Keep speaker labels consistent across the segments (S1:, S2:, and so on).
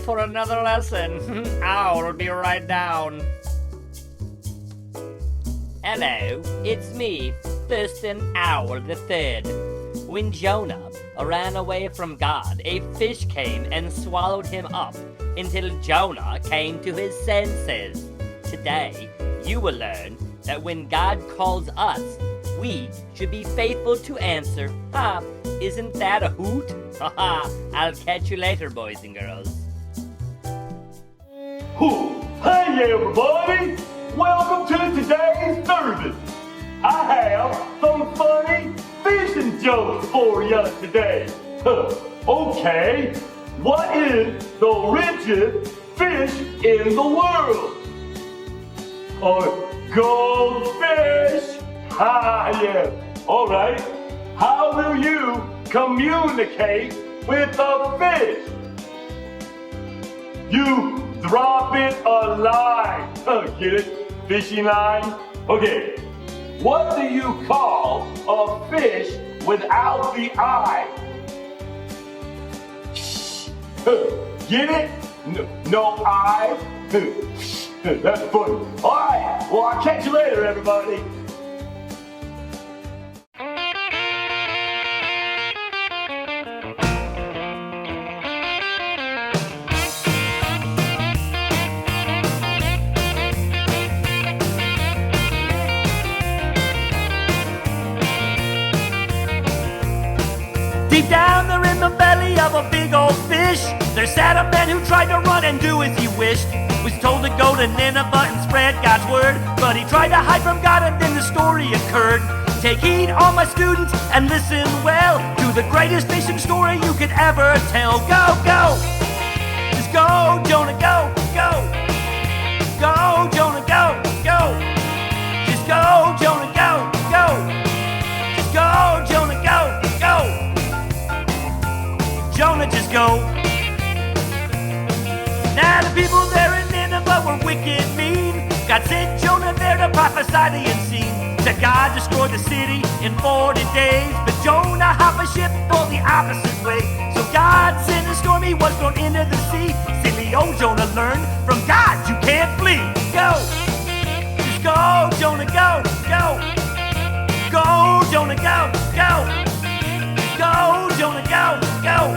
S1: for another lesson. I'll be right down. Hello, it's me, Thurston Owl the Third. When Jonah ran away from God, a fish came and swallowed him up until Jonah came to his senses. Today, you will learn that when God calls us, we should be faithful to answer. Ha! Isn't that a hoot? Ha ha! I'll catch you later, boys and girls.
S2: Hey everybody! Welcome to today's service. I have some funny fishing jokes for you today. Okay, what is the richest fish in the world? A goldfish. Ah, yeah. All right. How do you communicate with a fish? You drop it a line. Get it? Fishing line? Okay. What do you call a fish without the eye? Get it? No eye? That's funny. All right. Well, I'll catch you later, everybody.
S1: Deep down there in the belly of a big old fish, there sat a man who tried to run and do as he wished. Was told to go to Nineveh and spread God's word, but he tried to hide from God and then the story occurred. Take heed, all my students, and listen well to the greatest fishing story you could ever tell. Go, go! Just go, Jonah, go, go! Go, Jonah, go, go! Just go, Jonah, go, go! Just go, Jonah, go, go! Jonah, just go. Now the people there in Nineveh were wicked mean. God sent Jonah there to prophesy the unseen. Said God destroyed the city in 40 days, but Jonah hopped a ship for the opposite way. So God sent a storm, he was thrown into the sea. Silly old Jonah learned, from God you can't flee. Go, just go, Jonah, go, go. Go, Jonah, go, go. Go, Jonah, go, go.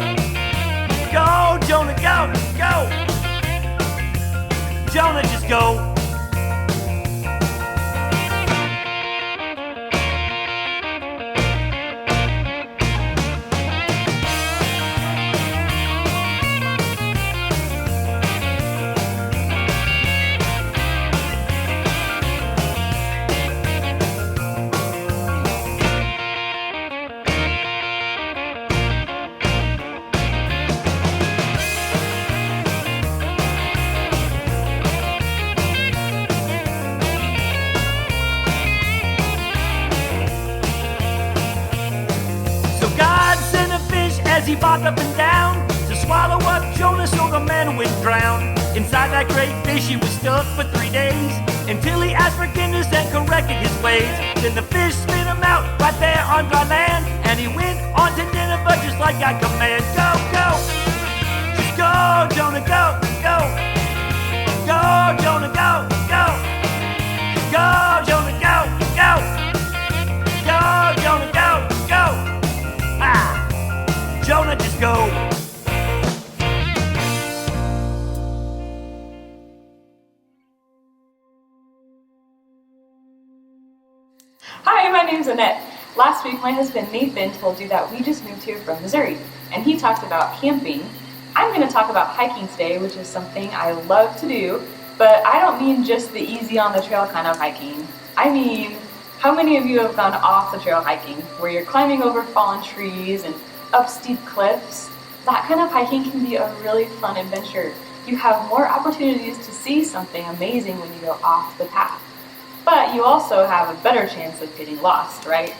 S1: Go, Jonah, go, go. Jonah, just go. As he bobbed up and down to swallow up Jonah, so the man would drown. Inside that great fish he was stuck for 3 days, until he asked forgiveness and corrected his ways. Then the fish spit him out right there on dry land, and he went on to Nineveh just like I command. Go, go, just go, Jonah, go, go. Go, Jonah, go, go. Go, Jonah, go, go. Go, Jonah, go, go. Ah! Jonah, just go.
S3: Hi, my name's Annette. Last week, my husband Nathan told you that we just moved here from Missouri, and he talked about camping. I'm going to talk about hiking today, which is something I love to do, but I don't mean just the easy on the trail kind of hiking. I mean, how many of you have gone off the trail hiking, where you're climbing over fallen trees and up steep cliffs? That kind of hiking can be a really fun adventure. You have more opportunities to see something amazing when you go off the path. But you also have a better chance of getting lost, right?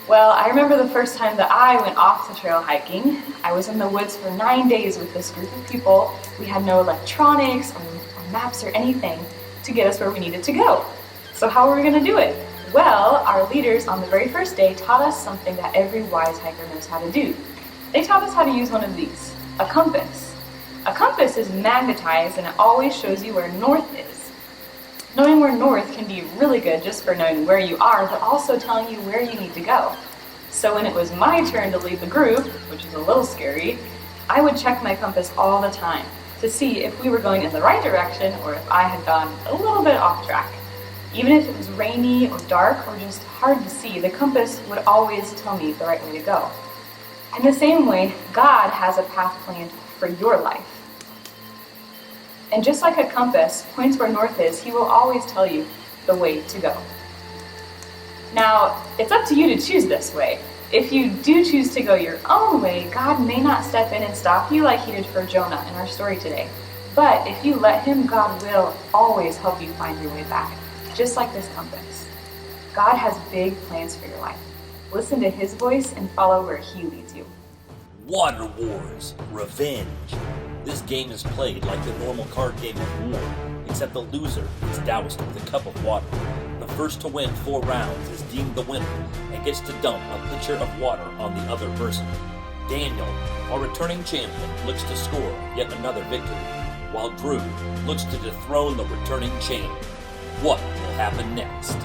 S3: Well, I remember the first time that I went off the trail hiking. I was in the woods for 9 days with this group of people. We had no electronics or maps or anything to get us where we needed to go. So how were we going to do it? Well, our leaders on the very first day taught us something that every wise hiker knows how to do. They taught us how to use one of these, a compass. A compass is magnetized and it always shows you where north is. Knowing where north can be really good just for knowing where you are, but also telling you where you need to go. So when it was my turn to lead the group, which is a little scary, I would check my compass all the time to see if we were going in the right direction or if I had gone a little bit off track. Even if it was rainy or dark or just hard to see, the compass would always tell me the right way to go. In the same way, God has a path planned for your life. And just like a compass points where north is, He will always tell you the way to go. Now, it's up to you to choose this way. If you do choose to go your own way, God may not step in and stop you like He did for Jonah in our story today. But if you let Him, God will always help you find your way back, just like this compass. God has big plans for your life. Listen to His voice and follow where He leads you.
S4: Water Wars Revenge. This game is played like the normal card game of war, except the loser is doused with a cup of water. The first to win 4 rounds is deemed the winner and gets to dump a pitcher of water on the other person. Daniel, our returning champion, looks to score yet another victory, while Drew looks to dethrone the returning champ. What will happen next?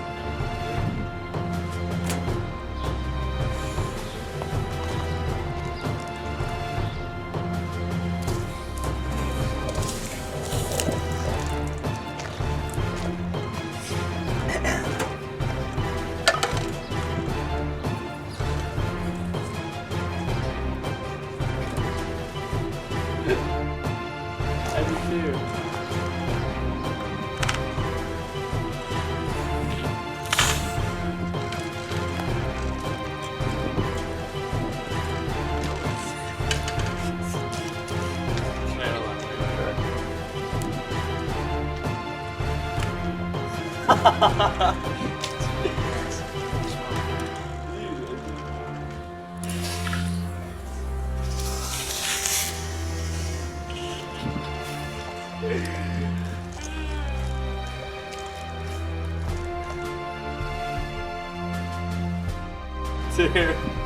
S5: Two,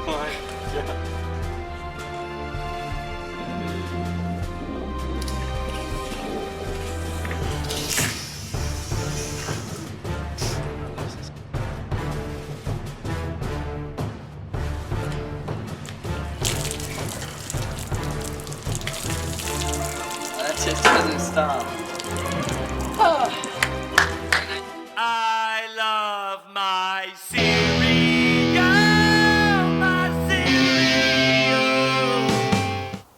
S5: one, go. That just doesn't stop.
S1: I love my cereal, my cereal.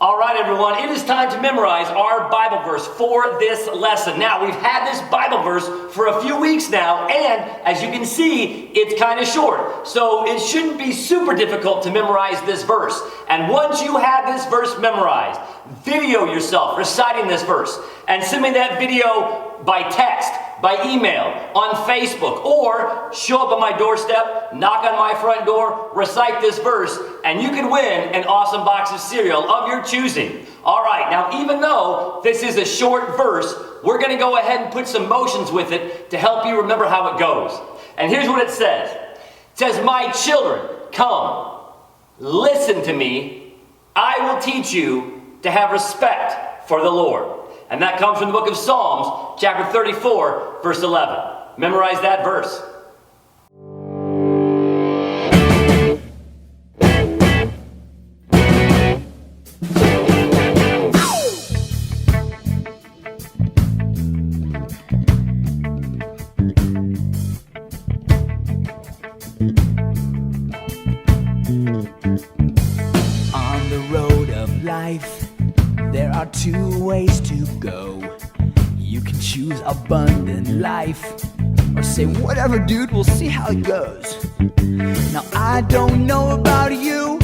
S1: All right, everyone, it is time to memorize our Bible verse for this lesson. Now, we've had this Bible verse for a few weeks now, and as you can see, it's kind of short. So it shouldn't be super difficult to memorize this verse. And once you have this verse memorized, video yourself reciting this verse and send me that video by text, by email, on Facebook, or show up on my doorstep, knock on my front door, recite this verse, and you can win an awesome box of cereal of your choosing. All right, now even though this is a short verse, we're going to go ahead and put some motions with it to help you remember how it goes. And here's what it says. It says, "My children, come, listen to me. I will teach you to have respect for the Lord." And that comes from the book of Psalms, chapter 34, verse 11. Memorize that verse.
S6: On the road of life, there are 2 ways to go. You can choose abundant life, or say, whatever dude, we'll see how it goes. Now I don't know about you,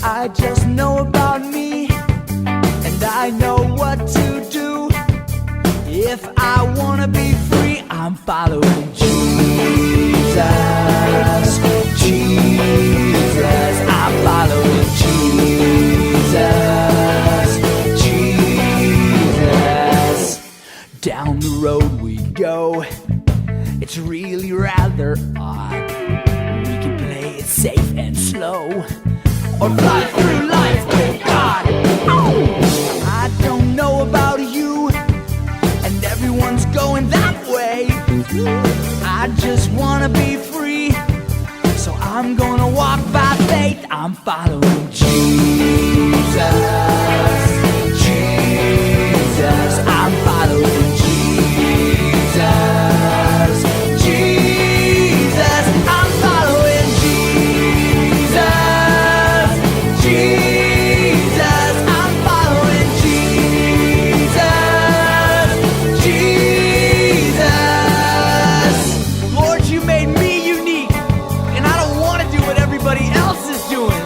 S6: I just know about me. And I know what to do if I wanna be free. I'm following Jesus, Jesus, I'm following Jesus, Jesus. Down the road we go, it's really rather odd. We can play it safe and slow, or fly through life with God. I don't know about you, and everyone's going that way. I just wanna be free, so I'm gonna walk by faith. I'm following Jesus, Jesus. I'm following Jesus, Jesus. I'm following Jesus, Jesus. I'm following Jesus, Jesus. Lord, you made me unique, and I don't want to do what everybody else is doing.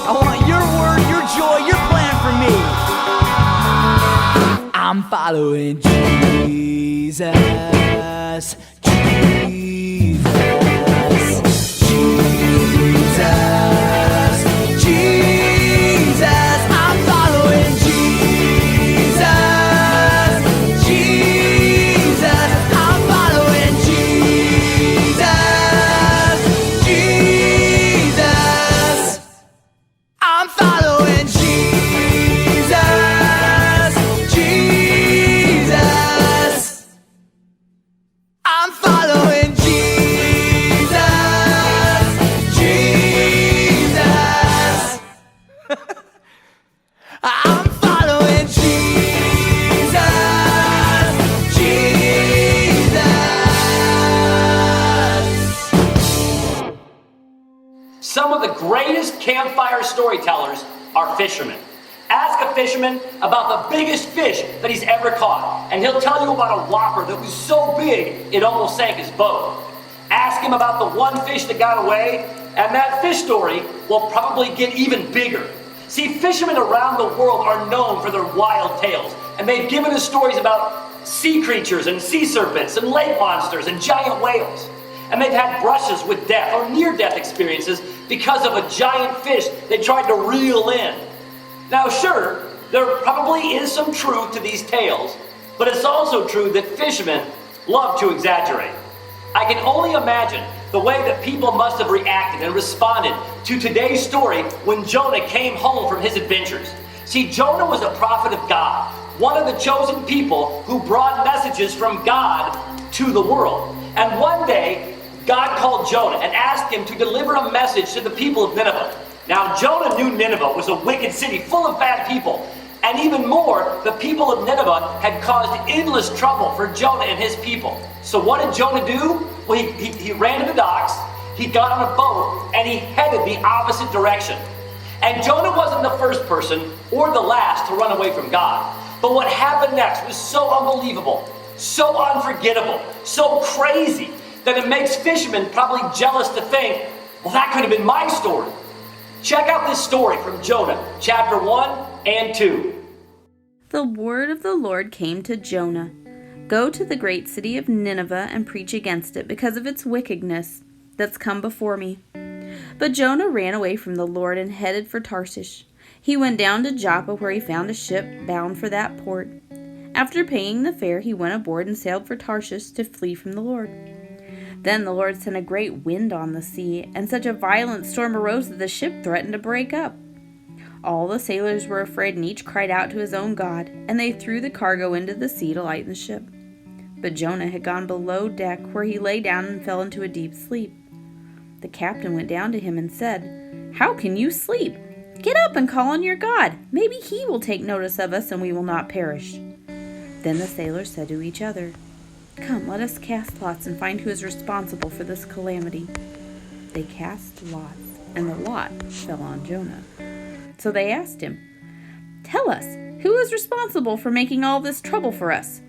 S6: I want your word, your joy, your plan for me. I'm following Jesus, Jesus, Jesus, Jesus. I'm following Jesus, Jesus. I'm following Jesus, Jesus. I'm following Jesus, Jesus. I'm following Jesus, Jesus. I'm following Jesus, Jesus.
S4: Some of the greatest campfire storytellers are fishermen. Ask a fisherman about the biggest fish that he's ever caught, and he'll tell you about a whopper that was so big it almost sank his boat. Ask him about the one fish that got away, and that fish story will probably get even bigger. See, fishermen around the world are known for their wild tales, and they've given us stories about sea creatures and sea serpents and lake monsters and giant whales. And they've had brushes with death or near-death experiences because of a giant fish they tried to reel in. Now sure, there probably is some truth to these tales, but it's also true that fishermen love to exaggerate. I can only imagine the way that people must have reacted and responded to today's story when Jonah came home from his adventures. See, Jonah was a prophet of God, one of the chosen people who brought messages from God to the world. And one day, God called Jonah and asked him to deliver a message to the people of Nineveh. Now, Jonah knew Nineveh was a wicked city full of bad people. And even more, the people of Nineveh had caused endless trouble for Jonah and his people. So what did Jonah do? Well, he ran to the docks, he got on a boat, and he headed the opposite direction. And Jonah wasn't the first person or the last to run away from God. But what happened next was so unbelievable, so unforgettable, so crazy, that it makes fishermen probably jealous to think, well, that could have been my story. Check out this story from Jonah, chapter 1 and 2.
S7: The word of the Lord came to Jonah. Go to the great city of Nineveh and preach against it because of its wickedness that's come before me. But Jonah ran away from the Lord and headed for Tarshish. He went down to Joppa where he found a ship bound for that port. After paying the fare, he went aboard and sailed for Tarshish to flee from the Lord. Then the Lord sent a great wind on the sea, and such a violent storm arose that the ship threatened to break up. All the sailors were afraid, and each cried out to his own God, and they threw the cargo into the sea to lighten the ship. But Jonah had gone below deck, where he lay down and fell into a deep sleep. The captain went down to him and said, "How can you sleep? Get up and call on your God. Maybe he will take notice of us, and we will not perish." Then the sailors said to each other, "Come, let us cast lots and find who is responsible for this calamity." They cast lots, and the lot fell on Jonah. So they asked him, "Tell us, who is responsible for making all this trouble for us?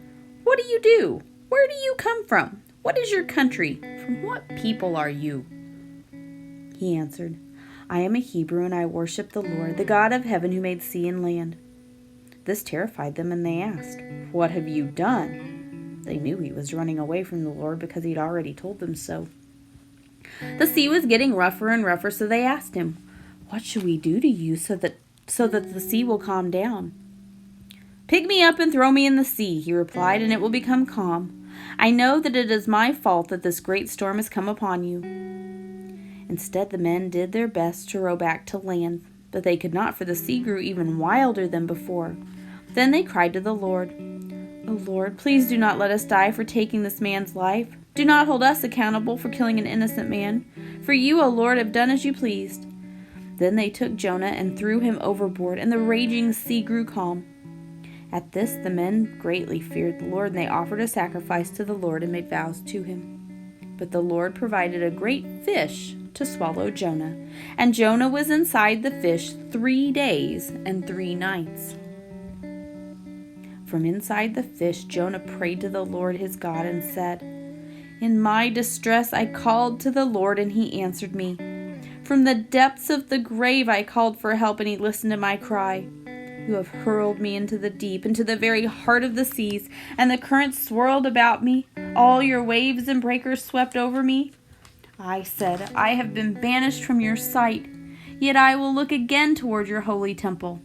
S7: What do you do? Where do you come from? What is your country? From what people are you?" He answered, "I am a Hebrew, and I worship the Lord, the God of heaven who made sea and land." This terrified them, and they asked, "What have you done?" They knew he was running away from the Lord because he'd already told them so. The sea was getting rougher and rougher, so they asked him, "What should we do to you so that the sea will calm down?" "Pick me up and throw me in the sea," he replied, "and it will become calm. I know that it is my fault that this great storm has come upon you." Instead, the men did their best to row back to land, but they could not, for the sea grew even wilder than before. Then they cried to the Lord, "O Lord, please do not let us die for taking this man's life. Do not hold us accountable for killing an innocent man. For you, O Lord, have done as you pleased." Then they took Jonah and threw him overboard, and the raging sea grew calm. At this the men greatly feared the Lord, and they offered a sacrifice to the Lord and made vows to him. But the Lord provided a great fish to swallow Jonah, and Jonah was inside the fish 3 days and 3 nights. From inside the fish, Jonah prayed to the Lord his God and said, "In my distress I called to the Lord, and he answered me. From the depths of the grave I called for help, and he listened to my cry. You have hurled me into the deep, into the very heart of the seas, and the currents swirled about me. All your waves and breakers swept over me. I said, I have been banished from your sight, yet I will look again toward your holy temple.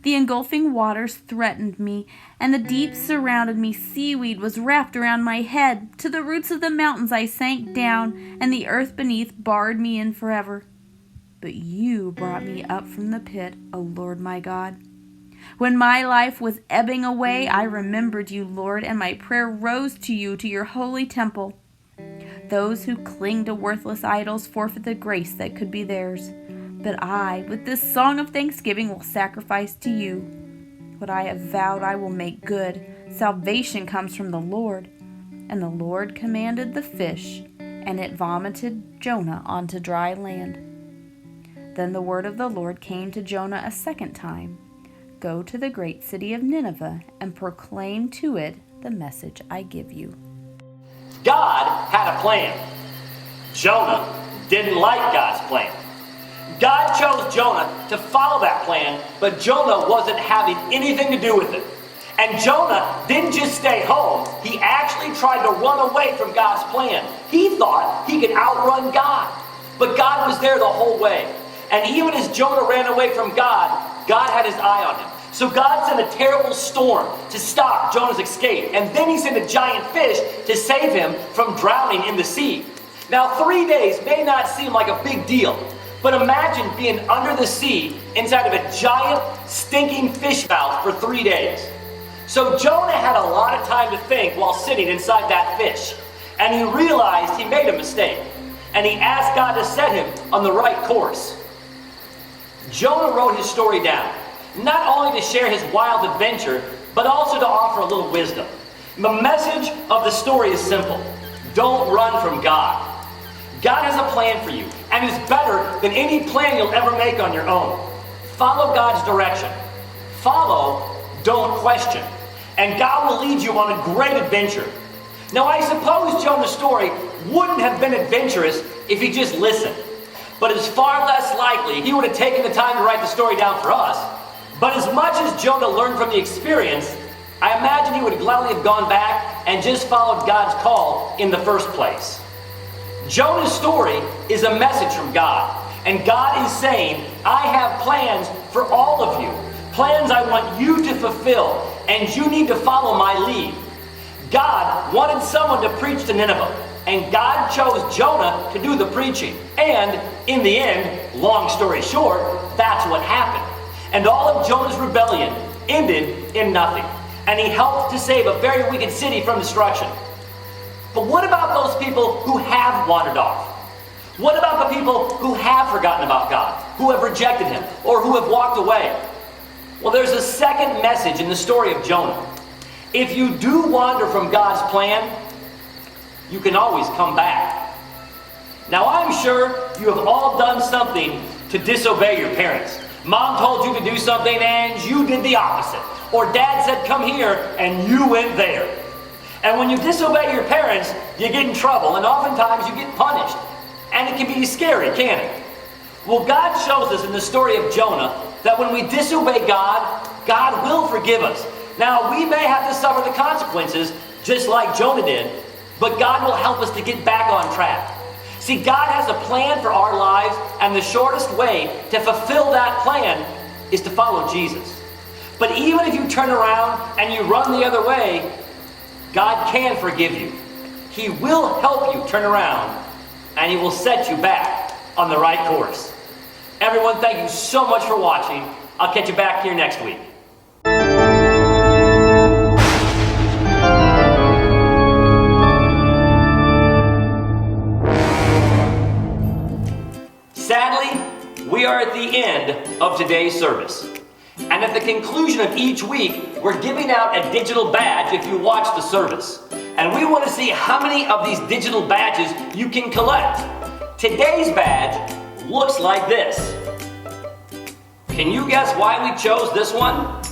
S7: The engulfing waters threatened me, and the deep surrounded me. Seaweed was wrapped around my head. To the roots of the mountains I sank down, and the earth beneath barred me in forever. But you brought me up from the pit, O Lord my God. When my life was ebbing away, I remembered you, Lord, and my prayer rose to you, to your holy temple. Those who cling to worthless idols forfeit the grace that could be theirs. But I, with this song of thanksgiving, will sacrifice to you. What I have vowed I will make good. Salvation comes from the Lord. And the Lord commanded the fish, and it vomited Jonah onto dry land. Then the word of the Lord came to Jonah a second time. Go to the great city of Nineveh and proclaim to it the message I give you.
S1: God had a plan. Jonah didn't like God's plan. God chose Jonah to follow that plan, but Jonah wasn't having anything to do with it. And Jonah didn't just stay home. He actually tried to run away from God's plan. He thought he could outrun God. But God was there the whole way. And even as Jonah ran away from God, God had his eye on him. So God sent a terrible storm to stop Jonah's escape. And then he sent a giant fish to save him from drowning in the sea. Now, 3 days may not seem like a big deal. But imagine being under the sea inside of a giant, stinking fish mouth for 3 days. So Jonah had a lot of time to think while sitting inside that fish. And he realized he made a mistake. And he asked God to set him on the right course. Jonah wrote his story down, not only to share his wild adventure, but also to offer a little wisdom. The message of the story is simple. Don't run from God. God has a plan for you, and it's better than any plan you'll ever make on your own. Follow God's direction. Follow, don't question. And God will lead you on a great adventure. Now, I suppose Jonah's story wouldn't have been adventurous if he just listened. But it's far less likely he would have taken the time to write the story down for us. But as much as Jonah learned from the experience, I imagine he would gladly have gone back and just followed God's call in the first place. Jonah's story is a message from God. And God is saying, I have plans for all of you. Plans I want you to fulfill. And you need to follow my lead. God wanted someone to preach to Nineveh. And God chose Jonah to do the preaching. And in the end, long story short, that's what happened. And all of Jonah's rebellion ended in nothing. And he helped to save a very wicked city from destruction. But what about those people who have wandered off? What about the people who have forgotten about God, who have rejected him, or who have walked away? Well, there's a second message in the story of Jonah. If you do wander from God's plan, you can always come back. Now, I'm sure you have all done something to disobey your parents. Mom told you to do something and you did the opposite. Or Dad said, come here, and you went there. And when you disobey your parents, you get in trouble, and oftentimes you get punished. And it can be scary, can't it? Well, God shows us in the story of Jonah that when we disobey God, God will forgive us. Now, we may have to suffer the consequences, just like Jonah did, but God will help us to get back on track. See, God has a plan for our lives, and the shortest way to fulfill that plan is to follow Jesus. But even if you turn around and you run the other way, God can forgive you. He will help you turn around, and He will set you back on the right course. Everyone, thank you so much for watching. I'll catch you back here next week.
S8: of today's service. And at the conclusion of each week, we're giving out a digital badge if you watch the service. And we want to see how many of these digital badges you can collect. Today's badge looks like this. Can you guess why we chose this one?